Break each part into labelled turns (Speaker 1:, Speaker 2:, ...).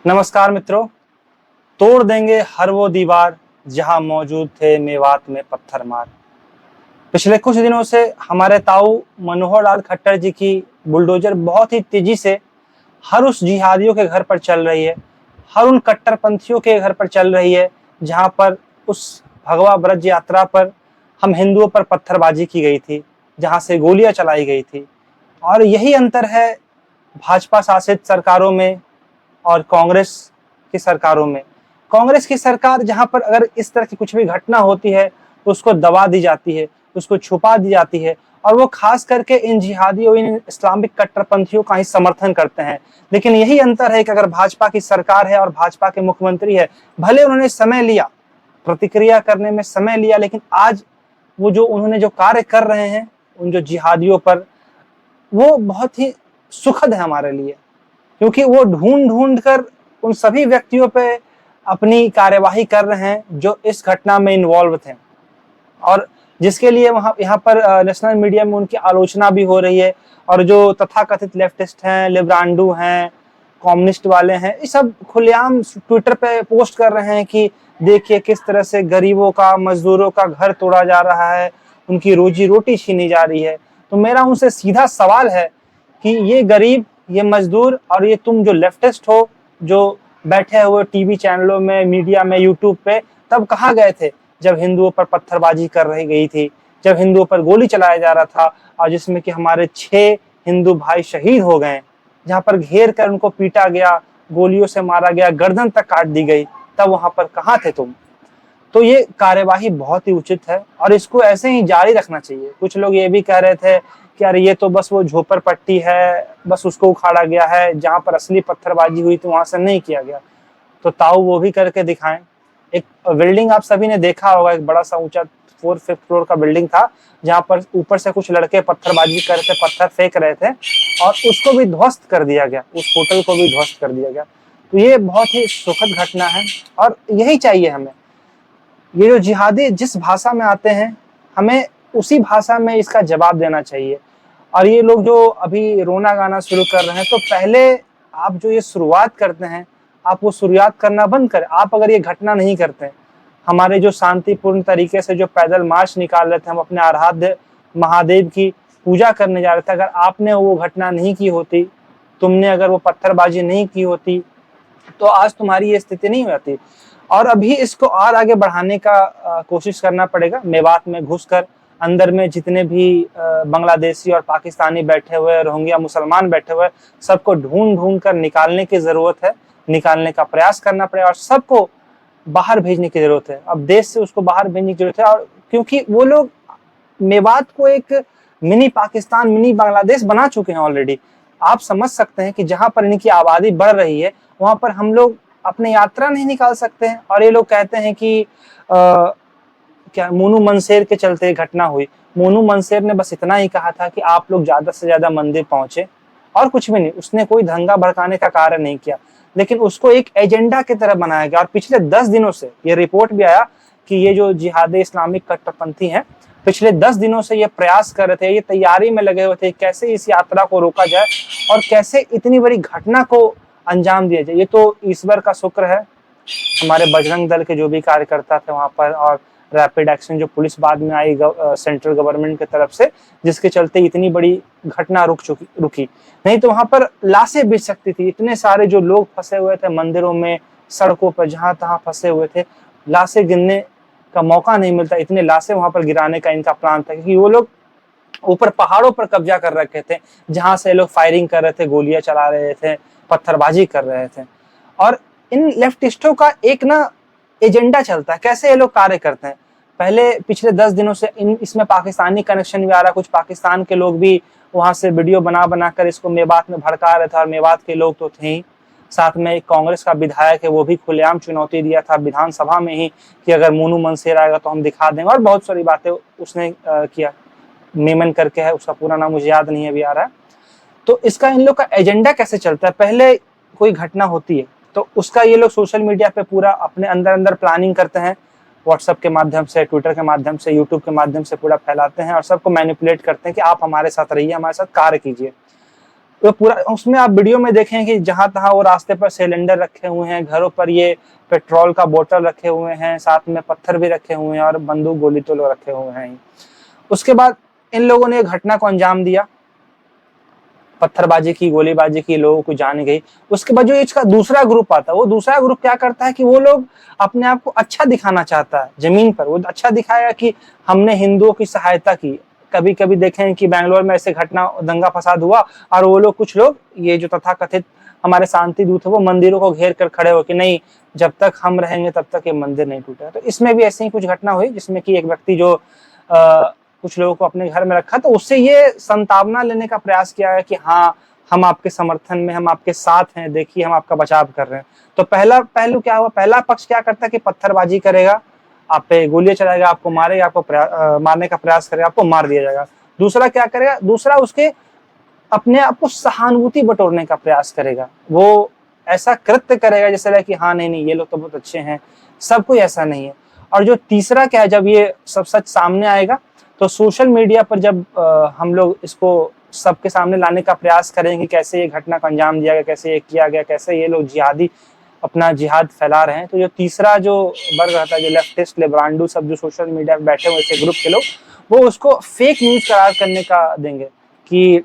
Speaker 1: नमस्कार मित्रों। तोड़ देंगे हर वो दीवार जहां मौजूद थे मेवात में पत्थर मार। पिछले कुछ दिनों से हमारे ताऊ मनोहर लाल खट्टर जी की बुलडोजर बहुत ही तेजी से हर उस जिहादियों के घर पर चल रही है, हर उन कट्टरपंथियों के घर पर चल रही है जहां पर उस भगवा ब्रज यात्रा पर हम हिंदुओं पर पत्थरबाजी की गई थी, जहां से गोलियां चलाई गई थी। और यही अंतर है भाजपा शासित सरकारों में और कांग्रेस की सरकारों में। कांग्रेस की सरकार जहां पर अगर इस तरह की कुछ भी घटना होती है तो उसको दबा दी जाती है, उसको छुपा दी जाती है और वो खास करके इन जिहादियों, इन इस्लामिक कट्टरपंथियों का ही समर्थन करते हैं। लेकिन यही अंतर है कि अगर भाजपा की सरकार है और भाजपा के मुख्यमंत्री है, भले उन्होंने समय लिया, प्रतिक्रिया करने में समय लिया, लेकिन आज वो जो उन्होंने जो कार्य कर रहे हैं उन जो जिहादियों पर, वो बहुत ही सुखद है हमारे लिए, क्योंकि वो ढूंढ ढूंढ कर उन सभी व्यक्तियों पे अपनी कार्यवाही कर रहे हैं जो इस घटना में इन्वॉल्व थे और जिसके लिए वहाँ यहाँ पर नेशनल मीडिया में उनकी आलोचना भी हो रही है। और जो तथाकथित लेफ्टिस्ट हैं, लिब्रांडू हैं, कम्युनिस्ट वाले हैं, ये सब खुलेआम ट्विटर पे पोस्ट कर रहे हैं कि देखिए किस तरह से गरीबों का, मजदूरों का घर तोड़ा जा रहा है, उनकी रोजी रोटी छीनी जा रही है। तो मेरा उनसे सीधा सवाल है कि ये गरीब, ये मजदूर और ये तुम जो लेफ्टिस्ट हो, जो बैठे हुए टीवी चैनलों में, मीडिया में, यूट्यूब पे, तब कहाँ गए थे जब हिंदुओं पर पत्थरबाजी कर रही गई थी, जब हिंदुओं पर गोली चलाया जा रहा था और जिसमें कि हमारे 6 हिंदू भाई शहीद हो गए, जहां पर घेर कर उनको पीटा गया, गोलियों से मारा गया, गर्दन तक काट दी गई, तब वहां पर कहाँ थे तुम? तो ये कार्यवाही बहुत ही उचित है और इसको ऐसे ही जारी रखना चाहिए। कुछ लोग ये भी कह रहे थे कि अरे ये तो बस वो झोपड़पट्टी है, बस उसको उखाड़ा गया है, जहां पर असली पत्थरबाजी हुई थी वहां से नहीं किया गया। तो ताऊ वो भी करके दिखाएं। एक बिल्डिंग आप सभी ने देखा होगा, एक बड़ा सा ऊंचा 4th-5th फ्लोर का बिल्डिंग था, जहां पर ऊपर से कुछ लड़के पत्थरबाजी कर रहे थे, पत्थर फेंक रहे थे और उसको भी ध्वस्त कर दिया गया, उस होटल को भी ध्वस्त कर दिया गया। तो ये बहुत ही सुखद घटना है और यही चाहिए हमें। ये जो जिहादी जिस भाषा में आते हैं, हमें उसी भाषा में इसका जवाब देना चाहिए। और ये लोग जो अभी रोना गाना शुरू कर रहे हैं, तो पहले आप जो ये शुरुआत करते हैं, आप वो शुरुआत करना बंद करें। आप अगर ये घटना नहीं करते, हमारे जो शांतिपूर्ण तरीके से जो पैदल मार्च निकाल रहे थे, हम अपने आराध्य महादेव की पूजा करने जा रहे थे, अगर आपने वो घटना नहीं की होती, तुमने अगर वो पत्थरबाजी नहीं की होती, तो आज तुम्हारी ये स्थिति नहीं होती। और अभी इसको और आगे बढ़ाने का कोशिश करना पड़ेगा। मेवात में घुसकर अंदर में जितने भी बांग्लादेशी और पाकिस्तानी बैठे हुए, रोहिंग्या मुसलमान बैठे हुए, सबको ढूंढ ढूंढ कर निकालने की जरूरत है, निकालने का प्रयास करना पड़ेगा और सबको बाहर भेजने की जरूरत है। अब देश से उसको बाहर भेजने की जरूरत है, और क्योंकि वो लोग मेवात को एक मिनी पाकिस्तान, मिनी बांग्लादेश बना चुके हैं ऑलरेडी। आप समझ सकते हैं कि जहां पर इनकी आबादी बढ़ रही है, वहां पर हम लोग अपने यात्रा नहीं निकाल सकते हैं। और ये लोग कहते हैं कि क्या मोनू मनसेर के चलते घटना हुई। मोनू मनसेर ने बस इतना ही कहा था कि आप लोग ज्यादा से ज्यादा मंदिर पहुंचे, और कुछ भी नहीं। उसने कोई दंगा भड़काने का कार्य नहीं किया, लेकिन उसको एक एजेंडा की तरह बनाया गया। और पिछले 10 दिनों से ये रिपोर्ट भी आया कि ये जो जिहादी इस्लामिक कट्टरपंथी हैं, पिछले 10 दिनों से ये प्रयास कर रहे थे, ये तैयारी में लगे हुए थे कैसे इस यात्रा को रोका जाए और कैसे इतनी बड़ी घटना को अंजाम दिया जाए। ये तो ईश्वर का शुक्र है, हमारे बजरंग दल के जो भी कार्यकर्ता थे वहां पर, और रैपिड एक्शन जो पुलिस बाद में आई सेंट्रल गवर्नमेंट की तरफ से, जिसके चलते इतनी बड़ी घटना रुकी। नहीं तो वहां पर लाशें बिछ सकती थी। इतने सारे जो लोग फंसे हुए थे मंदिरों में, सड़कों पर, जहां तहां फंसे हुए थे, लाशें गिनने का मौका नहीं मिलता। इतने लाशें वहां पर गिराने का इनका प्लान था, क्योंकि वो लोग ऊपर पहाड़ों पर कब्जा कर रखे थे, जहां से लोग फायरिंग कर रहे थे, गोलियां चला रहे थे, पत्थरबाजी कर रहे थे। और इन लेफ्टिस्टों का एक ना एजेंडा चलता है, कैसे ये लोग कार्य करते हैं। पहले पिछले 10 दिनों से इसमें पाकिस्तानी कनेक्शन भी आ रहा है। कुछ पाकिस्तान के लोग भी वहां से वीडियो बना कर इसको मेवात में भड़का रहे थे, और मेवात के लोग तो थे ही। साथ में एक कांग्रेस का विधायक है, वो भी खुलेआम चुनौती दिया था विधानसभा में ही कि अगर मोनू मनसेर आएगा तो हम दिखा देंगे, और बहुत सारी बातें उसने किया। मेमन करके है, उसका पूरा नाम मुझे याद नहीं अभी आ रहा है। तो इसका इन लोग का एजेंडा कैसे चलता है, पहले कोई घटना होती है तो उसका ये लोग सोशल मीडिया पे पूरा अपने अंदर प्लानिंग करते हैं, व्हाट्सएप के माध्यम से, ट्विटर के माध्यम से, यूट्यूब के माध्यम से पूरा फैलाते हैं और सबको मैनिपुलेट करते हैं कि आप हमारे साथ रहिए, हमारे साथ कार्य कीजिए। वो पूरा उसमें आप वीडियो में देखें कि जहां तहां वो रास्ते पर सिलेंडर रखे हुए हैं, घरों पर ये पेट्रोल का बोतल रखे हुए हैं, साथ में पत्थर भी रखे हुए हैं और बंदूक गोली तो लोग रखे हुए हैं। उसके बाद इन लोगों ने घटना को अंजाम दिया, पत्थरबाजी की, गोलीबाजी की, लोगों को जान गई। उसके बाद जो इसका दूसरा ग्रुप आता है, वो दूसरा ग्रुप क्या करता है कि वो लोग अपने आप को अच्छा दिखाना चाहता है जमीन पर, वो अच्छा दिखाएगा कि हमने हिंदुओं की सहायता की। कभी कभी देखें कि बैंगलोर में ऐसे घटना दंगा फसाद हुआ और वो लोग, कुछ लोग, ये जो तथाकथित हमारे शांति दूत है, वो मंदिरों को घेर कर खड़े हो कि नहीं, जब तक हम रहेंगे तब तक ये मंदिर नहीं टूटेगा। तो इसमें भी ऐसी ही कुछ घटना हुई जिसमें कि एक व्यक्ति जो कुछ लोगों को अपने घर में रखा, तो उससे ये संतावना लेने का प्रयास किया है कि हाँ, हम आपके समर्थन में, हम आपके साथ हैं, देखिए हम आपका बचाव कर रहे हैं। तो पहला पहलू क्या हुआ, पहला पक्ष क्या करता है कि पत्थरबाजी करेगा, आप पे गोलियां चलाएगा, आपको मारेगा, आपको मारने का प्रयास करेगा, आपको मार दिया जाएगा। दूसरा क्या करेगा, दूसरा उसके अपने आप को सहानुभूति बटोरने का प्रयास करेगा, वो ऐसा कृत्य करेगा जैसे लगे कि हाँ नहीं नहीं, ये लोग तो बहुत अच्छे हैं, सब कोई ऐसा नहीं है। और जो तीसरा क्या है, जब ये सब सच सामने आएगा तो सोशल मीडिया पर जब हम लोग इसको सबके सामने लाने का प्रयास करेंगे, कैसे ये घटना को अंजाम दिया गया, कैसे ये किया गया, कैसे ये लोग जिहादी अपना जिहाद फैला रहे हैं, तो जो तीसरा जो वर्ग रहता है, जो लेफ्टिस्ट, लिबरांडू, सब जो सोशल मीडिया पर बैठे हुए ऐसे ग्रुप के लोग, वो उसको फेक न्यूज करार करने का देंगे कि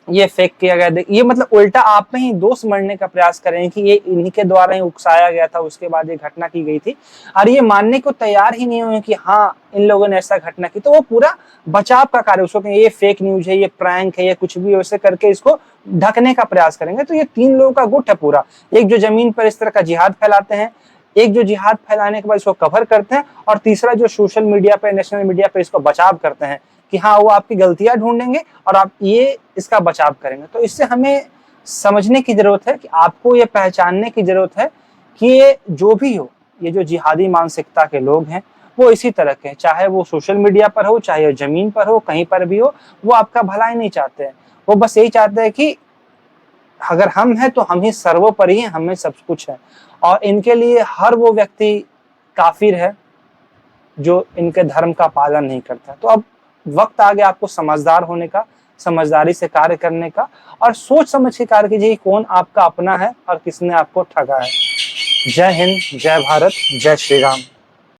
Speaker 1: ये फेक किया गया। ये मतलब उल्टा आप में ही दोष मढ़ने का प्रयास करें कि ये इन्हीं के द्वारा ही उकसाया गया था, उसके बाद ये घटना की गई थी, और ये मानने को तैयार ही नहीं हुए कि हाँ इन लोगों ने ऐसा घटना की। तो वो पूरा बचाव का कार्य, उसको ये फेक न्यूज है, ये प्रैंक है, ये कुछ भी वैसे करके इसको ढकने का प्रयास करेंगे। तो ये तीन लोगों का गुट है पूरा, एक जो जमीन पर इस तरह का जिहाद फैलाते हैं, एक जो जिहाद फैलाने के बाद इसको कवर करते हैं, और तीसरा जो सोशल मीडिया पे, नेशनल मीडिया पे इसको बचाव करते हैं कि हाँ वो आपकी गलतियां ढूंढेंगे और आप ये इसका बचाव करेंगे। तो इससे हमें समझने की जरूरत है कि आपको ये पहचानने की जरूरत है कि ये जो भी हो, ये जो जिहादी मानसिकता के लोग हैं वो इसी तरह के हैं, चाहे वो सोशल मीडिया पर हो, चाहे वो जमीन पर हो, कहीं पर भी हो, वो आपका भलाई नहीं चाहते हैं। वो बस यही चाहते हैं कि अगर हम हैं तो हम ही सर्वोपरि हैं, हमें सब कुछ है, और इनके लिए हर वो व्यक्ति काफिर है जो इनके धर्म का पालन नहीं करता। तो अब वक्त आ गया आपको समझदार होने का, समझदारी से कार्य करने का, और सोच समझ के कार्य कीजिए कौन आपका अपना है और किसने आपको ठगा है। जय हिंद, जय भारत, जय श्री राम।